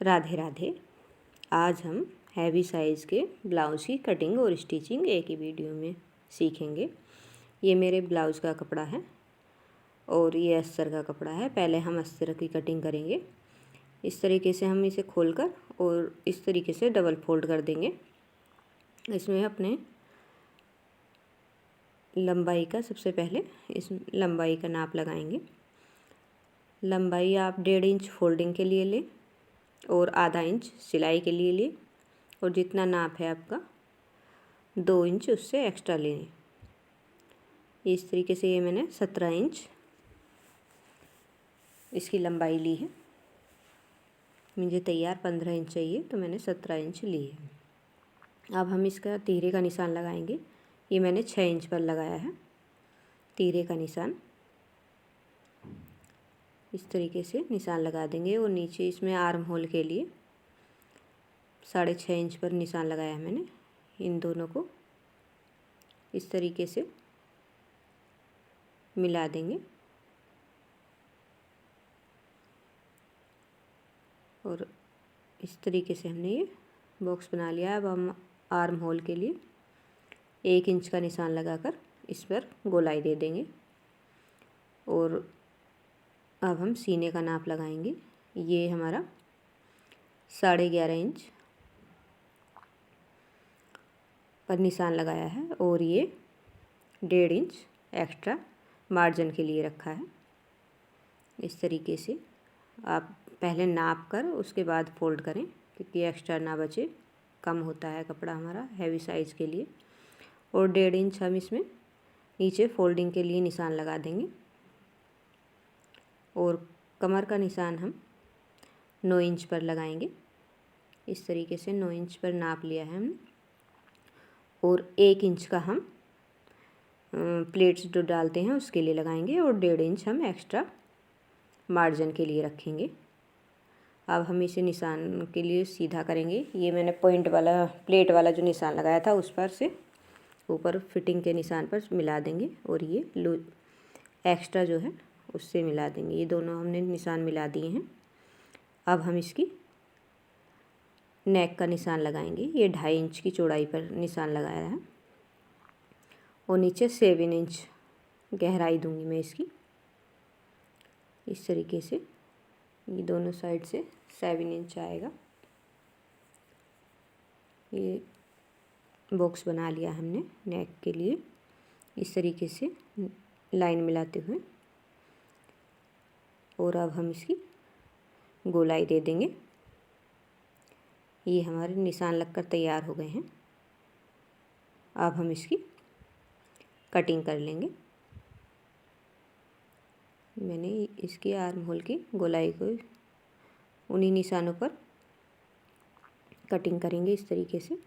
राधे राधे। आज हम heavy size के ब्लाउज़ की कटिंग और स्टिचिंग एक ही वीडियो में सीखेंगे। ये मेरे ब्लाउज़ का कपड़ा है और ये अस्तर का कपड़ा है। पहले हम अस्तर की कटिंग करेंगे। इस तरीके से हम इसे खोलकर और इस तरीके से डबल फोल्ड कर देंगे। इसमें अपने लंबाई का सबसे पहले इस लंबाई का नाप लगाएंगे। लंबाई आप 1.5 इंच फोल्डिंग के लिए लें और आधा इंच सिलाई के लिए लें और जितना नाप है आपका 2 इंच उससे एक्स्ट्रा लें। इस तरीके से ये मैंने 17 इंच इसकी लंबाई ली है। मुझे तैयार 15 इंच चाहिए तो मैंने 17 इंच ली है। अब हम इसका तीरे का निशान लगाएंगे। ये मैंने 6 इंच पर लगाया है तीरे का निशान। इस तरीके से निशान लगा देंगे और नीचे इसमें आर्म होल के लिए 6.5 इंच पर निशान लगाया है मैंने। इन दोनों को इस तरीके से मिला देंगे और इस तरीके से हमने ये बॉक्स बना लिया। अब हम आर्म होल के लिए 1 इंच का निशान लगाकर इस पर गोलाई दे देंगे और अब हम सीने का नाप लगाएंगे। ये हमारा 11.5 इंच पर निशान लगाया है और ये 1.5 इंच एक्स्ट्रा मार्जिन के लिए रखा है। इस तरीके से आप पहले नाप कर उसके बाद फोल्ड करें क्योंकि एक्स्ट्रा ना बचे। कम होता है कपड़ा हमारा हैवी साइज़ के लिए। और 1.5 इंच हम इसमें नीचे फोल्डिंग के लिए निशान लगा देंगे और कमर का निशान हम 9 इंच पर लगाएंगे। इस तरीके से 9 इंच पर नाप लिया है हमने और 1 इंच का हम प्लेट्स जो डालते हैं उसके लिए लगाएंगे और 1.5 इंच हम एक्स्ट्रा मार्जिन के लिए रखेंगे। अब हम इसे निशान के लिए सीधा करेंगे। ये मैंने पॉइंट वाला प्लेट वाला जो निशान लगाया था उस पर से ऊपर फिटिंग के निशान पर मिला देंगे और ये एक्स्ट्रा जो है उससे मिला देंगे। ये दोनों हमने निशान मिला दिए हैं। अब हम इसकी नेक का निशान लगाएंगे। ये 2.5 इंच की चौड़ाई पर निशान लगाया है और नीचे 7 इंच गहराई दूंगी मैं इसकी। इस तरीके से ये दोनों साइड से 7 इंच आएगा। ये बॉक्स बना लिया हमने नेक के लिए। इस तरीके से लाइन मिलाते हुए और अब हम इसकी गोलाई दे देंगे। ये हमारे निशान लगकर तैयार हो गए हैं। अब हम इसकी कटिंग कर लेंगे। मैंने इसकी आर्म होल की गोलाई को उन्हीं निशानों पर कटिंग करेंगे इस तरीके से।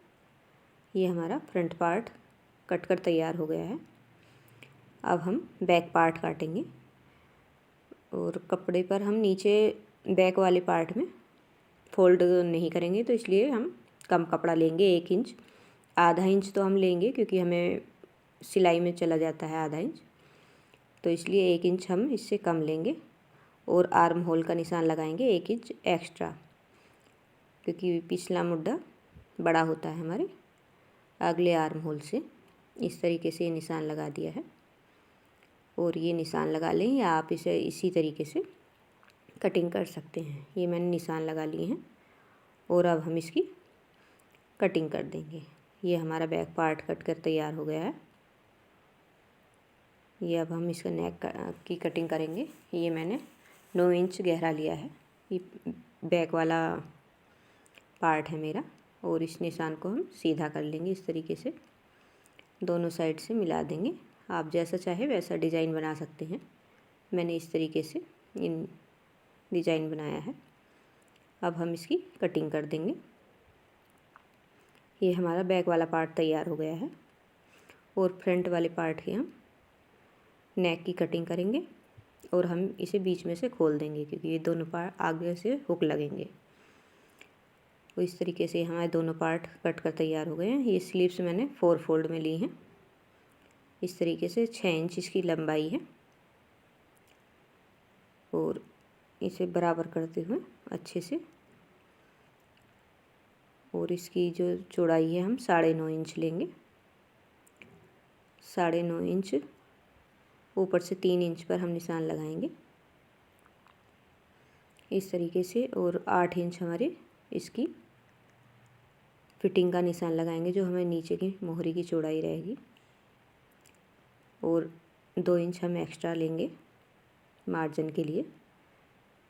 ये हमारा फ्रंट पार्ट कट कर तैयार हो गया है। अब हम बैक पार्ट काटेंगे और कपड़े पर हम नीचे बैक वाले पार्ट में फोल्ड नहीं करेंगे तो इसलिए हम कम कपड़ा लेंगे। 1 इंच, आधा इंच तो हम लेंगे क्योंकि हमें सिलाई में चला जाता है आधा इंच, तो इसलिए 1 इंच हम इससे कम लेंगे और आर्म होल का निशान लगाएंगे 1 इंच एक्स्ट्रा क्योंकि पिछला मुड्ढा बड़ा होता है हमारे अगले आर्म होल से। इस तरीके से ये निशान लगा दिया है और ये निशान लगा लें या आप इसे इसी तरीके से कटिंग कर सकते हैं। ये मैंने निशान लगा लिए हैं और अब हम इसकी कटिंग कर देंगे। ये हमारा बैक पार्ट कट कर तैयार हो गया है। ये अब हम इसका नेक की कटिंग करेंगे। ये मैंने 9 इंच गहरा लिया है। ये बैक वाला पार्ट है मेरा और इस निशान को हम सीधा कर लेंगे। इस तरीके से दोनों साइड से मिला देंगे। आप जैसा चाहे वैसा डिज़ाइन बना सकते हैं। मैंने इस तरीके से इन डिज़ाइन बनाया है। अब हम इसकी कटिंग कर देंगे। ये हमारा बैक वाला पार्ट तैयार हो गया है और फ्रंट वाले पार्ट की हम नेक की कटिंग करेंगे और हम इसे बीच में से खोल देंगे क्योंकि ये दोनों पार्ट आगे से हुक लगेंगे। तो इस तरीके से हमारे दोनों पार्ट कट कर तैयार हो गए हैं। ये स्लीव्स मैंने 4 फोल्ड में ली हैं। इस तरीके से 6 इंच इसकी लंबाई है और इसे बराबर करते हुए अच्छे से और इसकी जो चौड़ाई है हम 9.5 इंच लेंगे। 9.5 इंच ऊपर से 3 इंच पर हम निशान लगाएंगे इस तरीके से। और 8 इंच हमारे इसकी फिटिंग का निशान लगाएंगे जो हमें नीचे की मोहरी की चौड़ाई रहेगी। और 2 इंच हम एक्स्ट्रा लेंगे मार्जिन के लिए।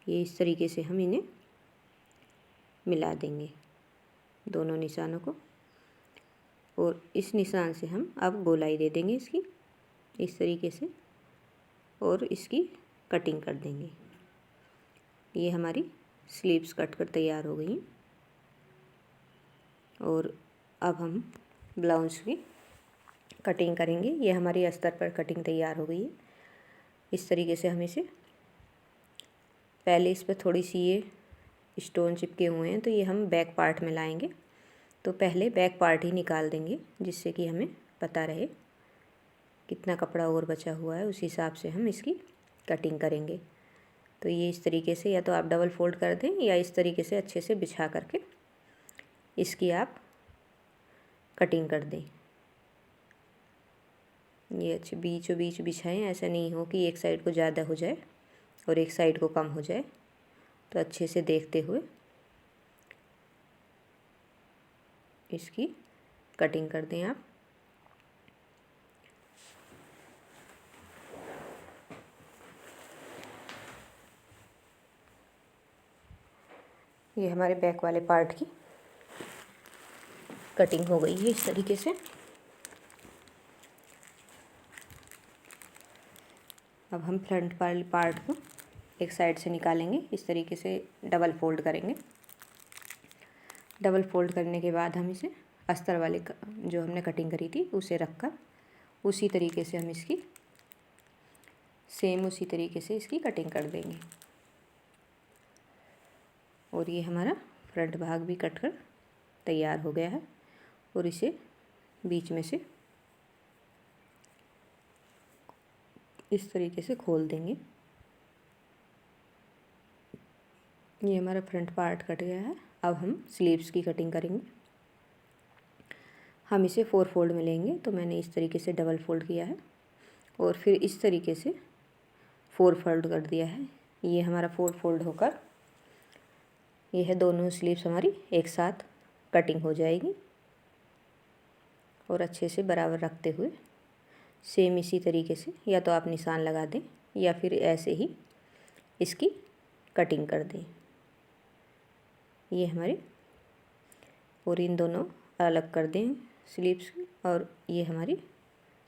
ये इस तरीके से हम इन्हें मिला देंगे दोनों निशानों को। और इस निशान से हम अब गोलाई दे देंगे इसकी इस तरीके से और इसकी कटिंग कर देंगे। ये हमारी स्लीव्स कट कर तैयार हो गई हैं। और अब हम ब्लाउज की कटिंग करेंगे। ये हमारी अस्तर पर कटिंग तैयार हो गई है। इस तरीके से हम इसे पहले इस पर थोड़ी सी ये स्टोन चिपके हुए हैं तो ये हम बैक पार्ट में लाएंगे। तो पहले बैक पार्ट ही निकाल देंगे जिससे कि हमें पता रहे कितना कपड़ा और बचा हुआ है, उस हिसाब से हम इसकी कटिंग करेंगे। तो ये इस तरीके से या तो आप डबल फोल्ड कर दें या इस तरीके से अच्छे से बिछा करके इसकी आप कटिंग कर दें। ये अच्छे बीचों बीच बिछाएं, ऐसा नहीं हो कि एक साइड को ज़्यादा हो जाए और एक साइड को कम हो जाए। तो अच्छे से देखते हुए इसकी कटिंग कर दें आप। ये हमारे बैक वाले पार्ट की कटिंग हो गई है इस तरीके से। अब हम फ्रंट वाले पार्ट को एक साइड से निकालेंगे, इस तरीके से डबल फोल्ड करेंगे। डबल फोल्ड करने के बाद हम इसे अस्तर वाले जो हमने कटिंग करी थी उसे रखकर उसी तरीके से हम इसकी सेम उसी तरीके से इसकी कटिंग कर देंगे। और ये हमारा फ्रंट भाग भी कट कर तैयार हो गया है। और इसे बीच में से इस तरीके से खोल देंगे। ये हमारा फ्रंट पार्ट कट गया है। अब हम स्लीव्स की कटिंग करेंगे। हम इसे 4 फोल्ड में लेंगे। तो मैंने इस तरीके से डबल फोल्ड किया है और फिर इस तरीके से 4 फोल्ड कर दिया है। ये हमारा 4 फोल्ड होकर ये है दोनों स्लीव्स हमारी एक साथ कटिंग हो जाएगी। और अच्छे से बराबर रखते हुए सेम इसी तरीके से या तो आप निशान लगा दें या फिर ऐसे ही इसकी कटिंग कर दें। ये हमारे और इन दोनों अलग कर दें स्लीव्स की। और ये हमारी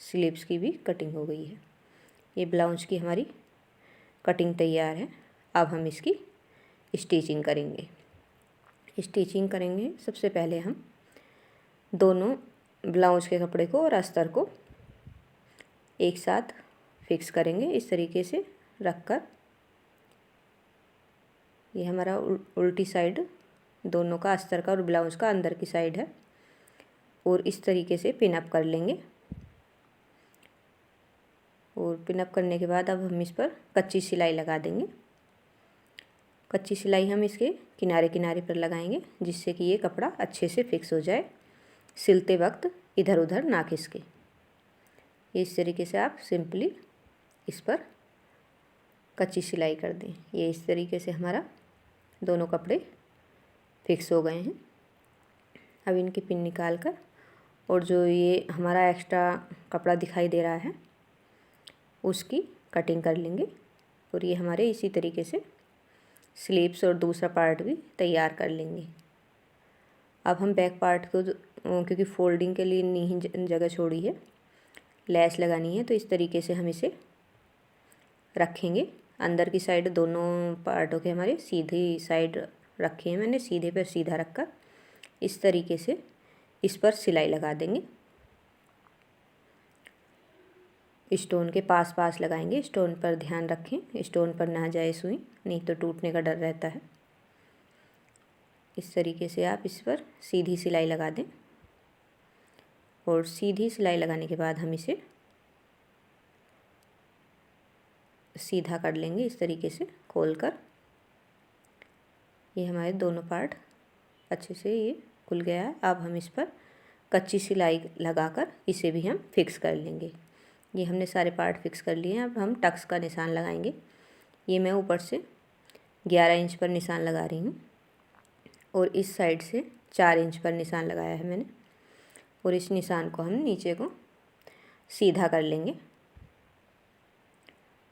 स्लीव्स की भी कटिंग हो गई है। ये ब्लाउज की हमारी कटिंग तैयार है। अब हम इसकी स्टिचिंग करेंगे। स्टिचिंग करेंगे सबसे पहले हम दोनों ब्लाउज के कपड़े को और अस्तर को एक साथ फिक्स करेंगे इस तरीके से रखकर। ये हमारा उल्टी साइड दोनों का अस्तर का और ब्लाउज का अंदर की साइड है। और इस तरीके से पिन अप कर लेंगे। और पिन अप करने के बाद अब हम इस पर कच्ची सिलाई लगा देंगे। कच्ची सिलाई हम इसके किनारे किनारे पर लगाएंगे जिससे कि ये कपड़ा अच्छे से फिक्स हो जाए, सिलते वक्त इधर उधर ना खिसके। इस तरीके से आप सिंपली इस पर कच्ची सिलाई कर दें। ये इस तरीके से हमारा दोनों कपड़े फिक्स हो गए हैं। अब इनकी पिन निकाल कर और जो ये हमारा एक्स्ट्रा कपड़ा दिखाई दे रहा है उसकी कटिंग कर लेंगे। और ये हमारे इसी तरीके से स्लीव्स और दूसरा पार्ट भी तैयार कर लेंगे। अब हम बैक पार्ट को क्योंकि फोल्डिंग के लिए नहीं जगह छोड़ी है, लैस लगानी है, तो इस तरीके से हम इसे रखेंगे। अंदर की साइड दोनों पार्टों के हमारे सीधी साइड रखे हैं मैंने, सीधे पर सीधा रखकर इस तरीके से इस पर सिलाई लगा देंगे। स्टोन के पास पास लगाएंगे। स्टोन पर ध्यान रखें, स्टोन पर ना जाए सुई, नहीं तो टूटने का डर रहता है। इस तरीके से आप इस पर सीधी सिलाई लगा दें। और सीधी सिलाई लगाने के बाद हम इसे सीधा कर लेंगे इस तरीके से खोलकर। ये हमारे दोनों पार्ट अच्छे से ये खुल गया है। अब हम इस पर कच्ची सिलाई लगाकर इसे भी हम फिक्स कर लेंगे। ये हमने सारे पार्ट फिक्स कर लिए हैं। अब हम टक्स का निशान लगाएंगे। ये मैं ऊपर से 11 इंच पर निशान लगा रही हूँ और इस साइड से 4 इंच पर निशान लगाया है मैंने। और इस निशान को हम नीचे को सीधा कर लेंगे।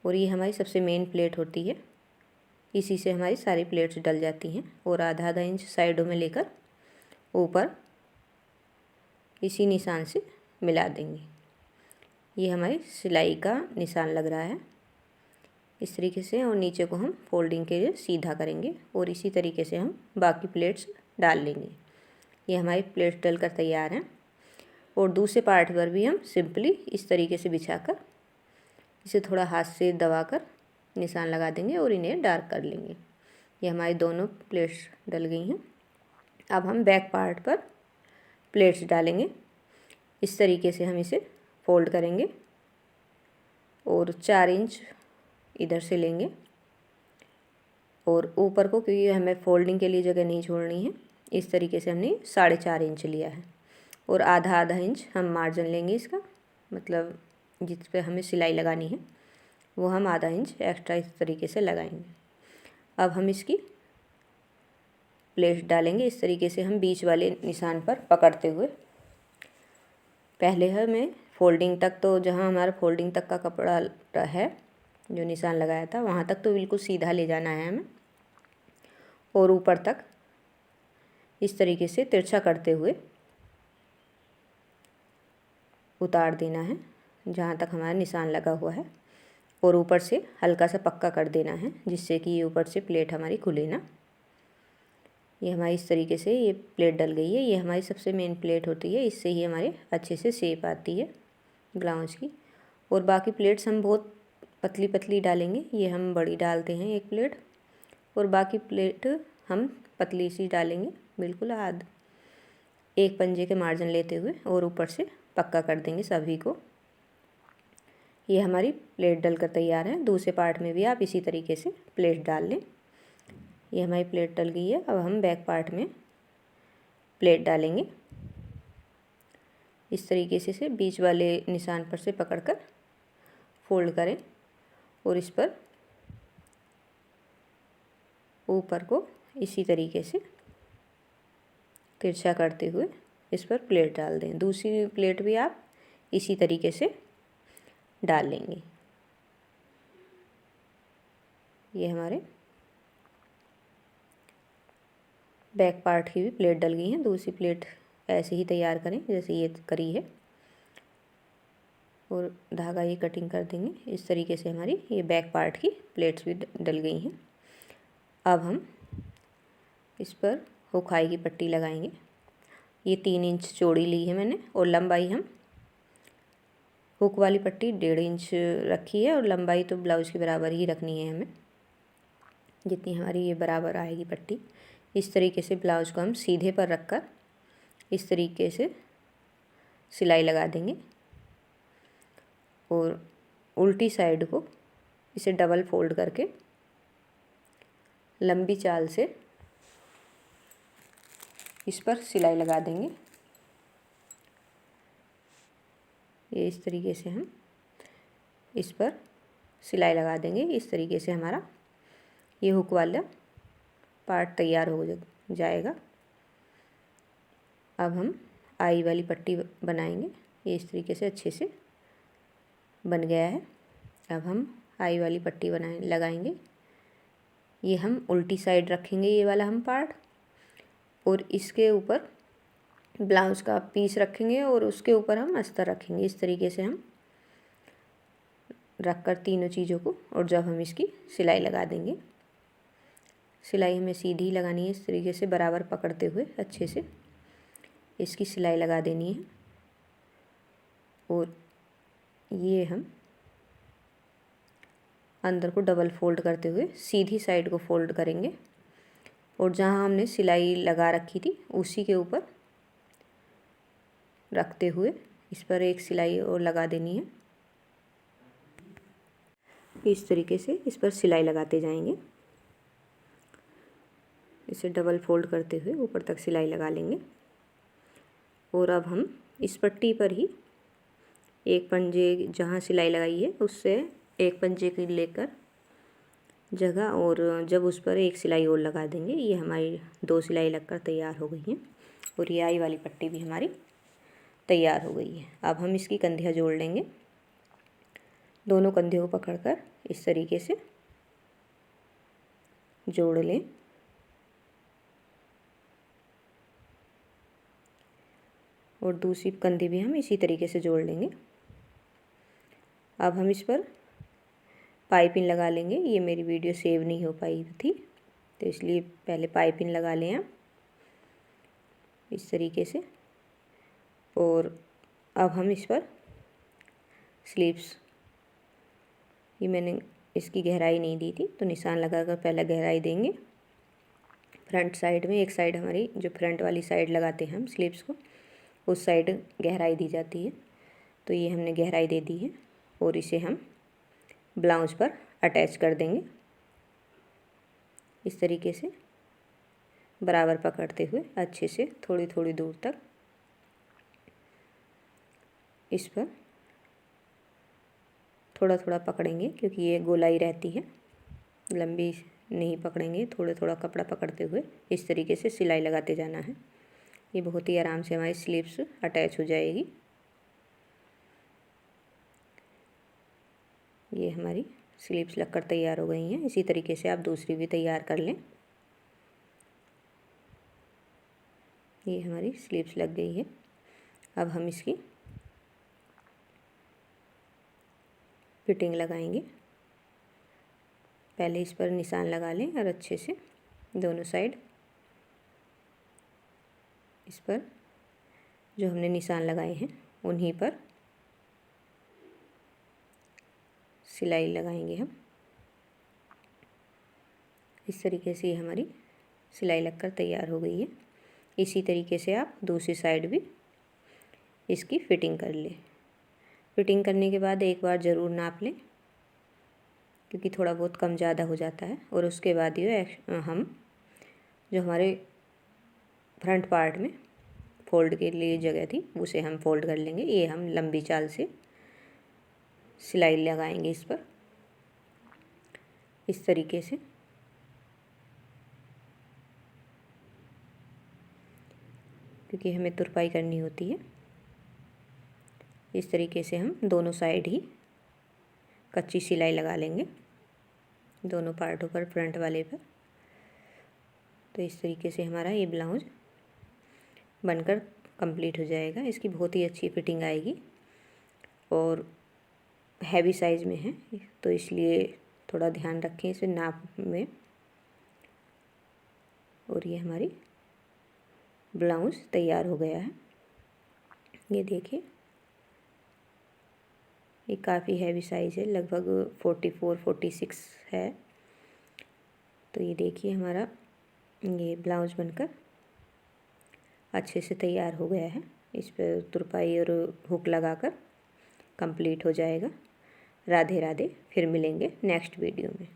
और ये हमारी सबसे मेन प्लेट होती है, इसी से हमारी सारी प्लेट्स डल जाती हैं। और आधा आधा इंच साइडों में लेकर ऊपर इसी निशान से मिला देंगे। ये हमारी सिलाई का निशान लग रहा है इस तरीके से। और नीचे को हम फोल्डिंग के लिए सीधा करेंगे और इसी तरीके से हम बाकी प्लेट्स डाल लेंगे। ये हमारी प्लेट्स डलकर तैयार हैं। और दूसरे पार्ट पर भी हम सिंपली इस तरीके से बिछाकर इसे थोड़ा हाथ से दबाकर निशान लगा देंगे और इन्हें डार्क कर लेंगे। ये हमारी दोनों प्लेट्स डल गई हैं। अब हम बैक पार्ट पर प्लेट्स डालेंगे। इस तरीके से हम इसे फोल्ड करेंगे और 4 इंच इधर से लेंगे और ऊपर को, क्योंकि हमें फोल्डिंग के लिए जगह नहीं छोड़नी है, इस तरीके से हमने 4.5 इंच लिया है। और आधा आधा इंच हम मार्जिन लेंगे इसका, मतलब जिस पे हमें सिलाई लगानी है वो हम आधा इंच एक्स्ट्रा इस तरीके से लगाएंगे। अब हम इसकी प्लेट डालेंगे। इस तरीके से हम बीच वाले निशान पर पकड़ते हुए, पहले हमें फोल्डिंग तक, तो जहाँ हमारा फोल्डिंग तक का कपड़ा है जो निशान लगाया था वहाँ तक तो बिल्कुल सीधा ले जाना है हमें। और ऊपर तक इस तरीके से तिरछा करते हुए उतार देना है जहाँ तक हमारा निशान लगा हुआ है। और ऊपर से हल्का सा पक्का कर देना है जिससे कि ये ऊपर से प्लेट हमारी खुले ना। ये हमारी इस तरीके से ये प्लेट डल गई है। ये हमारी सबसे मेन प्लेट होती है, इससे ही हमारे अच्छे से शेप आती है ब्लाउज की। और बाकी प्लेट्स हम बहुत पतली पतली डालेंगे। ये हम बड़ी डालते हैं एक प्लेट, और बाकी प्लेट हम पतली सी डालेंगे, बिल्कुल एक पंजे के मार्जिन लेते हुए, और ऊपर से पक्का कर देंगे सभी को। ये हमारी प्लेट डलकर तैयार है। दूसरे पार्ट में भी आप इसी तरीके से प्लेट डाल लें। ये हमारी प्लेट डल गई है। अब हम बैक पार्ट में प्लेट डालेंगे। इस तरीके से बीच वाले निशान पर से पकड़कर फोल्ड करें और इस पर ऊपर को इसी तरीके से तिरछा करते हुए इस पर प्लेट डाल दें। दूसरी प्लेट भी आप इसी तरीके से डाल लेंगे। ये हमारे बैक पार्ट की भी प्लेट डल गई है। दूसरी प्लेट ऐसे ही तैयार करें जैसे ये करी है, और धागा ये कटिंग कर देंगे। इस तरीके से हमारी ये बैक पार्ट की प्लेट्स भी डल गई हैं। अब हम इस पर हुकाई की पट्टी लगाएंगे। ये 3 इंच चौड़ी ली है मैंने, और लंबाई हम हुक वाली पट्टी 1.5 इंच रखी है, और लंबाई तो ब्लाउज के बराबर ही रखनी है हमें, जितनी हमारी ये बराबर आएगी पट्टी। इस तरीके से ब्लाउज को हम सीधे पर रखकर इस तरीके से सिलाई लगा देंगे, और उल्टी साइड को इसे डबल फोल्ड करके लंबी चाल से इस पर सिलाई लगा देंगे। ये इस तरीके से हम इस पर सिलाई लगा देंगे। इस तरीके से हमारा ये हुक वाला पार्ट तैयार हो जाएगा। अब हम आई वाली पट्टी बनाएंगे। ये इस तरीके से अच्छे से बन गया है। अब हम आई वाली पट्टी लगाएंगे। ये हम उल्टी साइड रखेंगे ये वाला हम पार्ट, और इसके ऊपर ब्लाउज का पीस रखेंगे और उसके ऊपर हम अस्तर रखेंगे। इस तरीके से हम रखकर तीनों चीज़ों को, और जब हम इसकी सिलाई लगा देंगे, सिलाई हमें सीधी लगानी है। इस तरीके से बराबर पकड़ते हुए अच्छे से इसकी सिलाई लगा देनी है। और ये हम अंदर को डबल फोल्ड करते हुए सीधी साइड को फोल्ड करेंगे, और जहाँ हमने सिलाई लगा रखी थी उसी के ऊपर रखते हुए इस पर एक सिलाई और लगा देनी है। इस तरीके से इस पर सिलाई लगाते जाएंगे। इसे डबल फोल्ड करते हुए ऊपर तक सिलाई लगा लेंगे। और अब हम इस पट्टी पर ही एक पंजे जहाँ सिलाई लगाई है उससे एक पंजे की लेकर जगह और जब उस पर एक सिलाई और लगा देंगे। ये हमारी 2 सिलाई लगकर तैयार हो गई हैं और ये आई वाली पट्टी भी हमारी तैयार हो गई है। अब हम इसकी कंधियाँ जोड़ लेंगे। दोनों कंधियों को पकड़कर इस तरीके से जोड़ लें और दूसरी कंधी भी हम इसी तरीके से जोड़ लेंगे। अब हम इस पर पाइपिंग लगा लेंगे। ये मेरी वीडियो सेव नहीं हो पाई थी तो इसलिए पहले पाइपिंग लगा लें आप इस तरीके से। और अब हम इस पर स्लीव्स, ये मैंने इसकी गहराई नहीं दी थी तो निशान लगाकर पहले गहराई देंगे। फ्रंट साइड में एक साइड हमारी जो फ्रंट वाली साइड लगाते हैं हम स्लीव्स को, उस साइड गहराई दी जाती है। तो ये हमने गहराई दे दी है और इसे हम ब्लाउज पर अटैच कर देंगे इस तरीके से, बराबर पकड़ते हुए अच्छे से थोड़ी थोड़ी दूर तक इस पर थोड़ा थोड़ा पकड़ेंगे क्योंकि ये गोलाई रहती है, लंबी नहीं पकड़ेंगे। थोड़ा थोड़ा कपड़ा पकड़ते हुए इस तरीके से सिलाई लगाते जाना है। ये बहुत ही आराम से हमारी स्लीव्स अटैच हो जाएगी। ये हमारी स्लीव्स लगकर तैयार हो गई हैं। इसी तरीके से आप दूसरी भी तैयार कर लें। ये हमारी स्लीव्स लग गई है। अब हम इसकी फिटिंग लगाएंगे। पहले इस पर निशान लगा लें और अच्छे से दोनों साइड इस पर जो हमने निशान लगाए हैं उन्हीं पर सिलाई लगाएंगे हम। इस तरीके से हमारी सिलाई लगकर तैयार हो गई है। इसी तरीके से आप दूसरी साइड भी इसकी फ़िटिंग कर लें। फ़िटिंग करने के बाद एक बार ज़रूर नाप लें क्योंकि थोड़ा बहुत कम ज़्यादा हो जाता है। और उसके बाद ये हम जो हमारे फ्रंट पार्ट में फ़ोल्ड के लिए जगह थी उसे हम फ़ोल्ड कर लेंगे। ये हम लंबी चाल से सिलाई लगाएंगे इस पर इस तरीके से। क्योंकि हमें तुरपाई करनी होती है। इस तरीके से हम दोनों साइड ही कच्ची सिलाई लगा लेंगे दोनों पार्टों पर, फ्रंट वाले पर। तो इस तरीके से हमारा ये ब्लाउज बनकर कंप्लीट हो जाएगा। इसकी बहुत ही अच्छी फिटिंग आएगी और हैवी साइज़ में है तो इसलिए थोड़ा ध्यान रखें इसे नाप में। और ये हमारी ब्लाउज तैयार हो गया है। ये देखिए, ये काफ़ी हैवी साइज़ है, लगभग 44-46 है। तो ये देखिए हमारा ये ब्लाउज बनकर अच्छे से तैयार हो गया है। इस पर तुरपाई और हुक लगाकर कंप्लीट हो जाएगा। राधे राधे। फिर मिलेंगे नेक्स्ट वीडियो में।